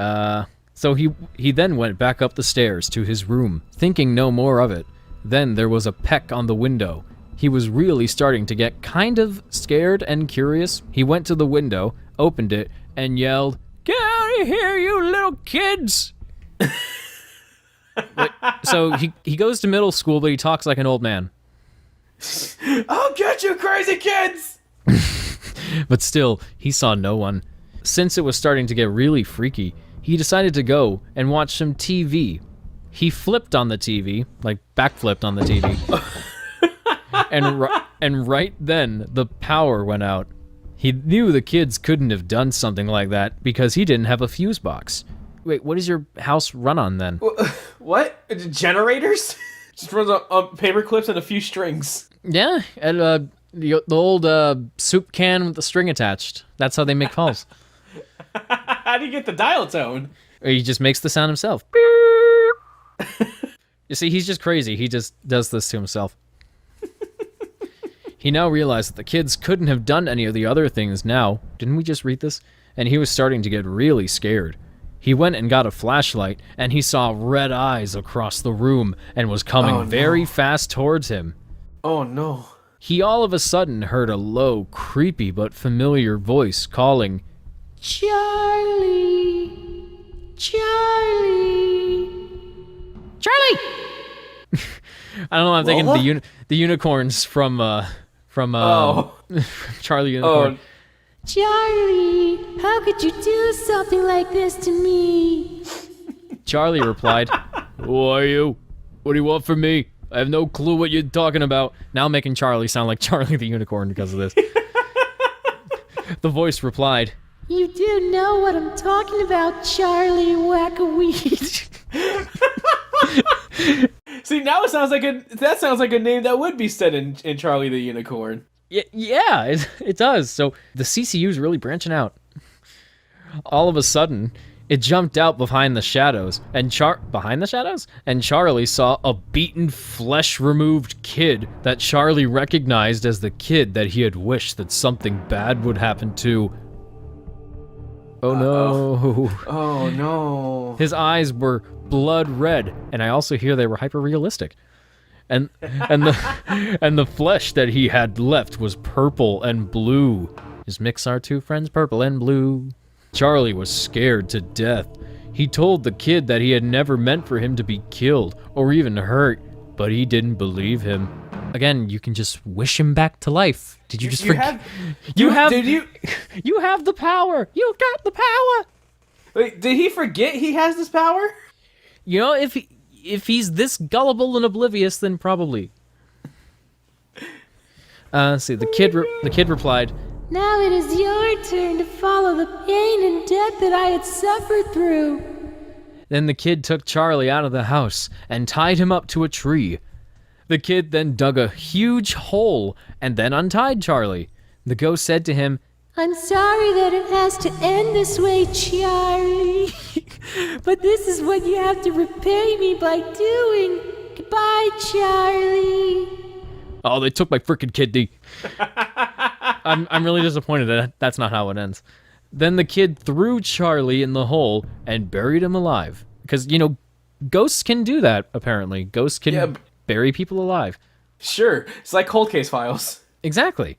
So he then went back up the stairs to his room, thinking no more of it. Then there was a peck on the window. He was really starting to get kind of scared and curious. He went to the window, opened it, and yelled, "Get out of here, you little kids!" So he goes to middle school, but he talks like an old man. I'll get you, crazy kids! But still, he saw no one. Since it was starting to get really freaky, he decided to go and watch some TV. He flipped on the TV, like backflipped on the TV. And right then, the power went out. He knew the kids couldn't have done something like that because he didn't have a fuse box. Wait, what does your house run on then? What? Generators? Just runs on paper clips and a few strings. Yeah, and the old soup can with the string attached. That's how they make calls. How do you get the dial tone? Or he just makes the sound himself. You see, he's just crazy. He just does this to himself. He now realized that the kids couldn't have done any of the other things now. Didn't we just read this? And he was starting to get really scared. He went and got a flashlight, and he saw red eyes across the room and was coming very fast towards him. Oh no. He all of a sudden heard a low, creepy but familiar voice calling, Charlie! Charlie! Charlie! I don't know, I'm thinking the unicorns from Charlie Unicorn. Charlie, how could you do something like this to me? Charlie replied, Who are you? What do you want from me? I have no clue what you're talking about. Now making Charlie sound like Charlie the Unicorn because of this. The voice replied, You do know what I'm talking about, Charlie Wackaweed. See, now it sounds like a name that would be said in Charlie the Unicorn. Yeah, it does. So the CCU's really branching out. All of a sudden, it jumped out behind the shadows, and Charlie saw a beaten, flesh-removed kid that Charlie recognized as the kid that he had wished that something bad would happen to. Oh no. Oh no. His eyes were blood red, and I also hear they were hyper-realistic. And the flesh that he had left was purple and blue. Just mix our two friends, purple and blue. Charlie was scared to death. He told the kid that he had never meant for him to be killed or even hurt, but he didn't believe him. Again, you can just wish him back to life. Did you just forget? You have the power. You got the power. Wait, did he forget he has this power? You know, if he's this gullible and oblivious, then probably. See, the kid replied, Now it is your turn to follow the pain and death that I had suffered through. Then the kid took Charlie out of the house and tied him up to a tree. The kid then dug a huge hole and then untied Charlie. The ghost said to him, I'm sorry that it has to end this way, Charlie. But this is what you have to repay me by doing. Goodbye, Charlie. Oh, they took my freaking kidney. I'm really disappointed that that's not how it ends. Then the kid threw Charlie in the hole and buried him alive. Because, you know, ghosts can do that, apparently. Ghosts can bury people alive. Sure. It's like Cold Case Files. Exactly.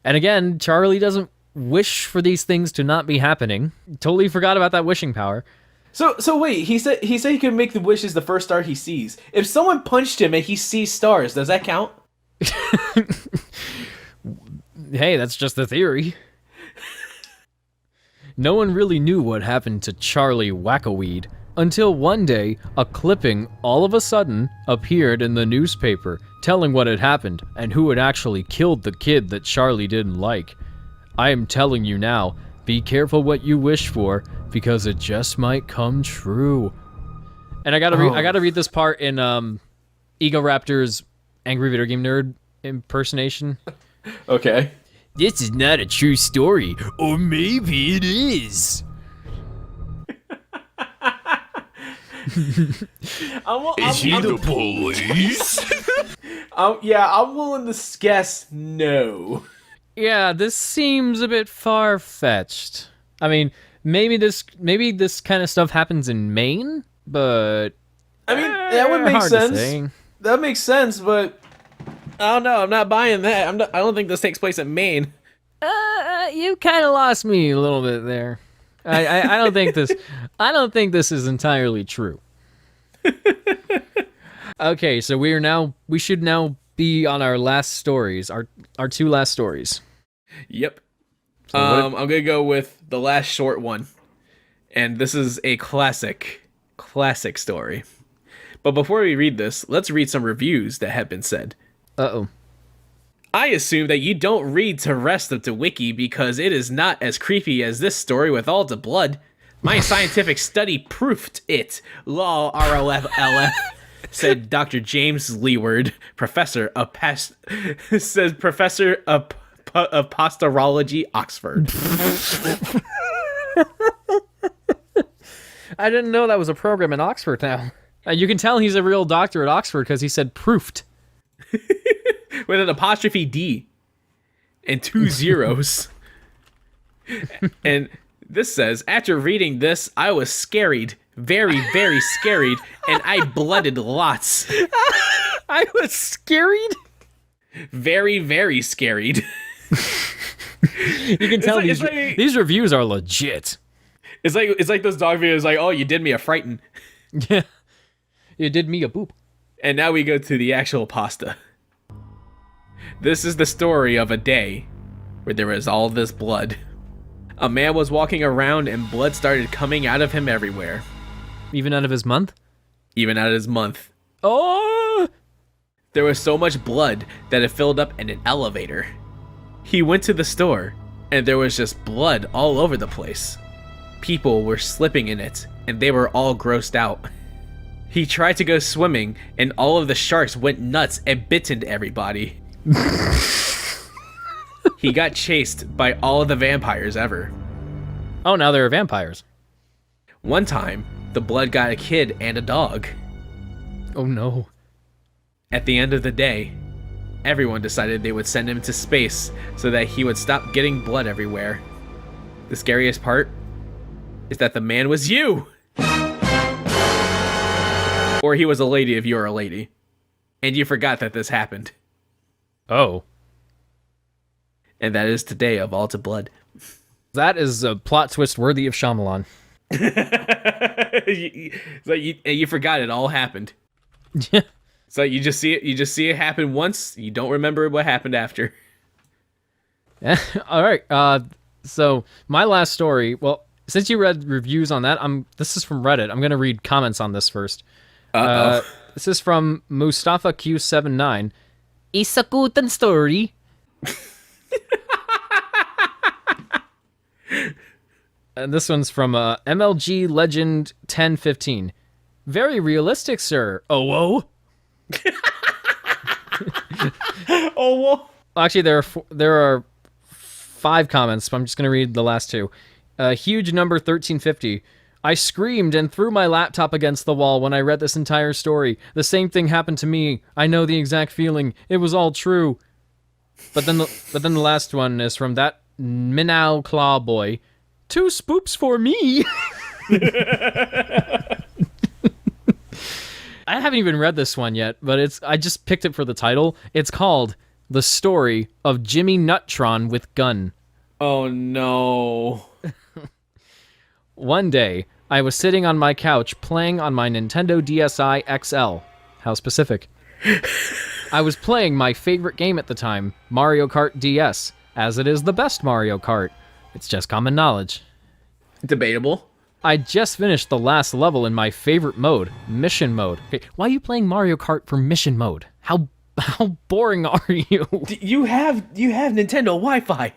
And again, Charlie doesn't wish for these things to not be happening. Totally forgot about that wishing power. So wait, he said he could make the wishes the first star he sees. If someone punched him and he sees stars, does that count? Hey, that's just the theory. No one really knew what happened to Charlie Wackaweed until one day a clipping all of a sudden appeared in the newspaper telling what had happened and who had actually killed the kid that Charlie didn't like. I am telling you now, be careful what you wish for because it just might come true. And I gotta read this part in Ego Raptor's Angry Video Game Nerd impersonation. Okay. This is not a true story, or maybe it is. Is he the police? I'm willing to guess no. Yeah, this seems a bit far-fetched. I mean, maybe this kind of stuff happens in Maine, but I mean, that would make hard to sense. say. That makes sense, but I don't know. I'm not buying that. I don't think this takes place in Maine. You kind of lost me a little bit there. I don't think this. I don't think this is entirely true. Okay, so we should now be on our last stories. Our two last stories. Yep. So I'm gonna go with the last short one, and this is a classic story. But before we read this, let's read some reviews that have been said. Uh-oh. I assume that you don't read the rest of the wiki because it is not as creepy as this story with all the blood. My scientific study proved it. Lol, ROFLF, said Dr. James Leeward, professor of pastorology, Oxford. I didn't know that was a program in Oxford now. You can tell he's a real doctor at Oxford because he said proofed. With an apostrophe D. and 2 zeros. And this says, after reading this, I was scared. Very, very scared. And I blooded lots. I was scared. Very, very scared. You can tell these reviews are legit. It's like those dog videos like, oh, you did me a frighten. Yeah. You did me a boop. And now we go to the actual pasta. This is the story of a day where there was all this blood. A man was walking around and blood started coming out of him everywhere. Even out of his month? Even out of his month. Oh! There was so much blood that it filled up in an elevator. He went to the store and there was just blood all over the place. People were slipping in it and they were all grossed out. He tried to go swimming and all of the sharks went nuts and bitten everybody. He got chased by all of the vampires ever. Oh, now there are vampires. One time, the blood got a kid and a dog. Oh no. At the end of the day, everyone decided they would send him to space so that he would stop getting blood everywhere. The scariest part is that the man was you! Or he was a lady if you're a lady. And you forgot that this happened. Oh. And that is today of All to Blood. That is a plot twist worthy of Shyamalan. So you forgot it all happened. Yeah. So you just see it happen once, you don't remember what happened after. All right. So my last story, well, since you read reviews on that, this is from Reddit. I'm going to read comments on this first. This is from Mustafa Q79. It's a good story. And this one's from MLG Legend 1015. Very realistic, sir. Oh, whoa. Oh, whoa. Actually, there are 5 comments, but I'm just going to read the last 2. Huge number 1350. I screamed and threw my laptop against the wall when I read this entire story. The same thing happened to me. I know the exact feeling. It was all true. But then the last one is from that Minnow Claw Boy. 2 spoops for me. I haven't even read this one yet, but I just picked it for the title. It's called The Story of Jimmy Neutron with Gun. Oh no. One day, I was sitting on my couch playing on my Nintendo DSi XL. How specific. I was playing my favorite game at the time, Mario Kart DS, as it is the best Mario Kart. It's just common knowledge. Debatable. I just finished the last level in my favorite mode, Mission Mode. Okay, why are you playing Mario Kart for Mission Mode? How boring are you? You have Nintendo Wi-Fi.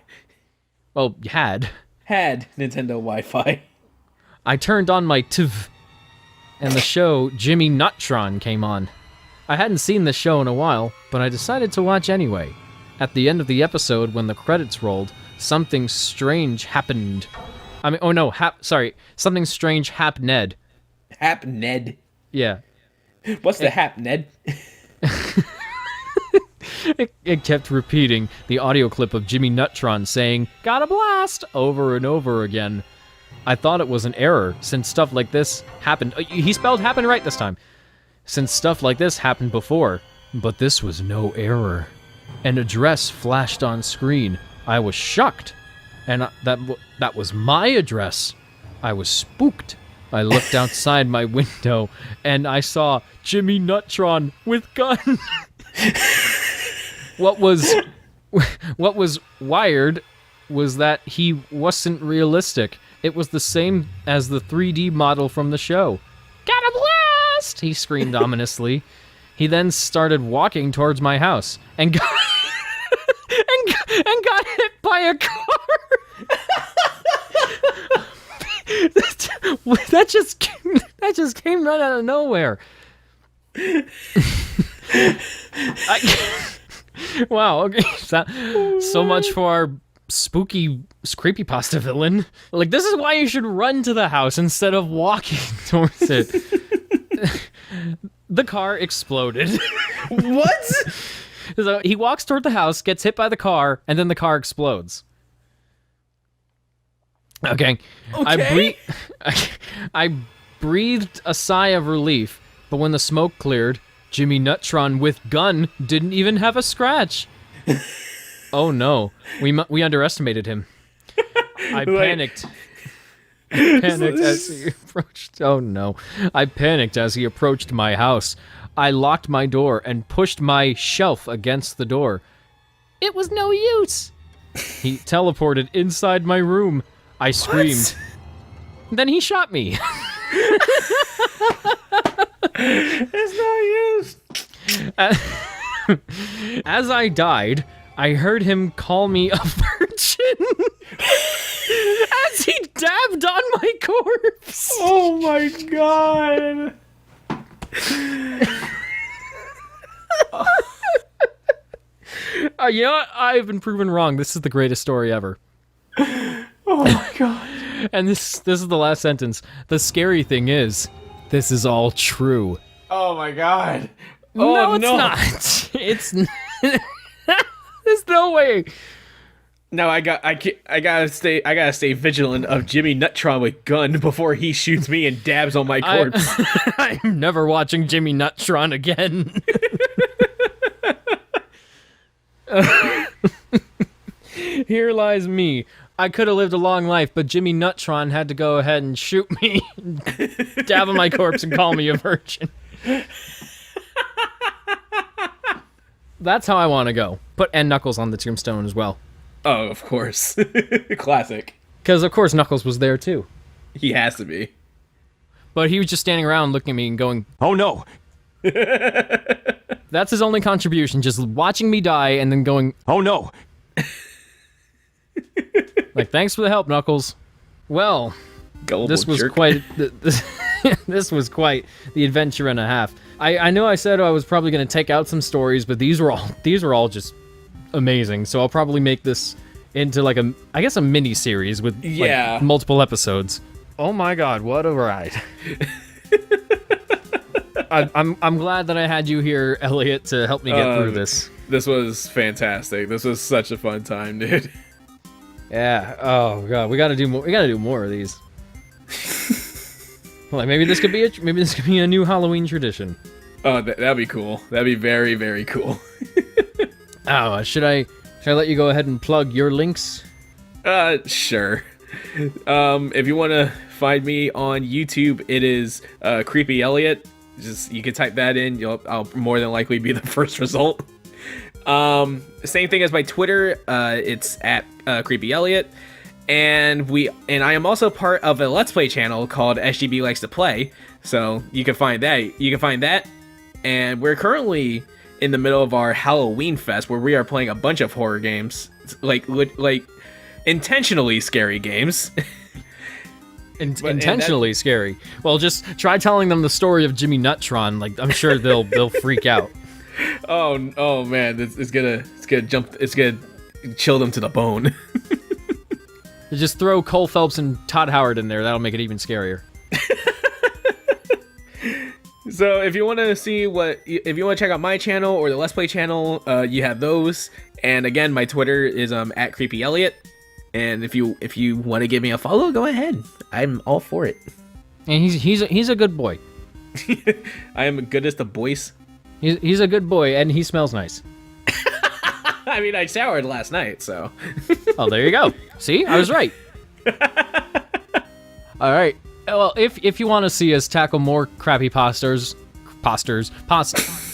Well, you had Nintendo Wi-Fi. I turned on my TV, and the show Jimmy Neutron came on. I hadn't seen the show in a while, but I decided to watch anyway. At the end of the episode, when the credits rolled, something strange happened. Something strange happened. Hapned. Yeah. What's the hapned? It kept repeating the audio clip of Jimmy Neutron saying, "Got a blast!" over and over again. I thought it was an error, since stuff like this happened. He spelled happen right this time. Since stuff like this happened before, but this was no error. An address flashed on screen. I was shocked. And that was my address. I was spooked. I looked outside my window, and I saw Jimmy Neutron with gun. What was wired was that he wasn't realistic. It was the same as the 3D model from the show. Got a blast! He screamed ominously. He then started walking towards my house and got and got hit by a car. that just came right out of nowhere. Wow. Okay. So much for our spooky creepypasta villain. Like, this is why you should run to the house instead of walking towards it. The car exploded. What? So he walks toward the house, gets hit by the car, and then the car explodes. Okay. I breathed a sigh of relief, but when the smoke cleared, Jimmy Neutron with gun didn't even have a scratch. Oh no, we underestimated him. I panicked. As he approached. Oh no. I panicked as he approached my house. I locked my door and pushed my shelf against the door. It was no use. He teleported inside my room. I screamed. What? Then he shot me. It's no use. As I died, I heard him call me a virgin. As he dabbed on my corpse. Oh my god. You know what? I've been proven wrong. This is the greatest story ever. Oh my god. And this is the last sentence. The scary thing is, this is all true. Oh my god. No, it's not. It's there's no way. No, I gotta stay vigilant of Jimmy Neutron with gun before he shoots me and dabs on my corpse. I'm never watching Jimmy Neutron again. Here lies me. I could have lived a long life, but Jimmy Neutron had to go ahead and shoot me, dab on my corpse, and call me a virgin. That's how I want to go. And Knuckles on the tombstone as well. Oh, of course. Classic. Because, of course, Knuckles was there, too. He has to be. But he was just standing around looking at me and going, Oh no! that's his only contribution, just watching me die and then going, Oh no! like, thanks for the help, Knuckles. Well, Gullible this was jerk. quite this was quite the adventure and a half. I know I said I was probably going to take out some stories, but these were all just amazing. So I'll probably make this into like a mini series with like, multiple episodes. Oh my god, what a ride. I'm glad that I had you here, Elliot, to help me get through this. This was fantastic. This was such a fun time, dude. Yeah. Oh god, we gotta do more. We gotta do more of these. Like maybe this could be a new Halloween tradition. Oh, that'd be cool. That'd be very, very cool. Oh, should I let you go ahead and plug your links? Sure. If you want to find me on YouTube, it is Creepy Elliot. Just you can type that in. I'll more than likely be the first result. Same thing as my Twitter. It's at Creepy Elliot, and I am also part of a Let's Play channel called SGB Likes to Play. So you can find that. And we're currently in the middle of our Halloween fest where we are playing a bunch of horror games, like intentionally scary games. Intentionally scary. Well, just try telling them the story of Jimmy Neutron. Like I'm sure they'll freak out. Oh man, it's gonna chill them to the bone. Just throw Cole Phelps and Todd Howard in there. That'll make it even scarier. So if you want to check out my channel or the Let's Play channel, you have those. And again, my Twitter is at Creepy Elliot. And if you want to give me a follow, go ahead. I'm all for it. And he's a good boy. I am good as the boys. He's a good boy, and he smells nice. I mean, I showered last night, so. Oh, there you go. See, I was right. All right. Well, if you want to see us tackle more Crappypastas,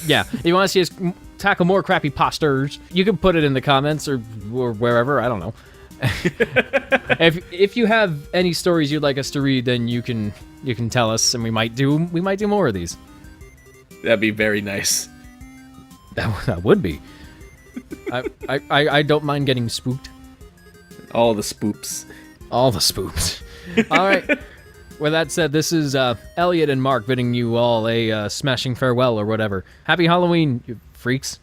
yeah. If you want to see us tackle more Crappypastas, you can put it in the comments or wherever. I don't know. If you have any stories you'd like us to read, then you can tell us, and we might do more of these. That'd be very nice. That would be. I don't mind getting spooked. All the spoops. All the spoops. All right. With that said, this is Elliot and Mark bidding you all a smashing farewell or whatever. Happy Halloween, you freaks.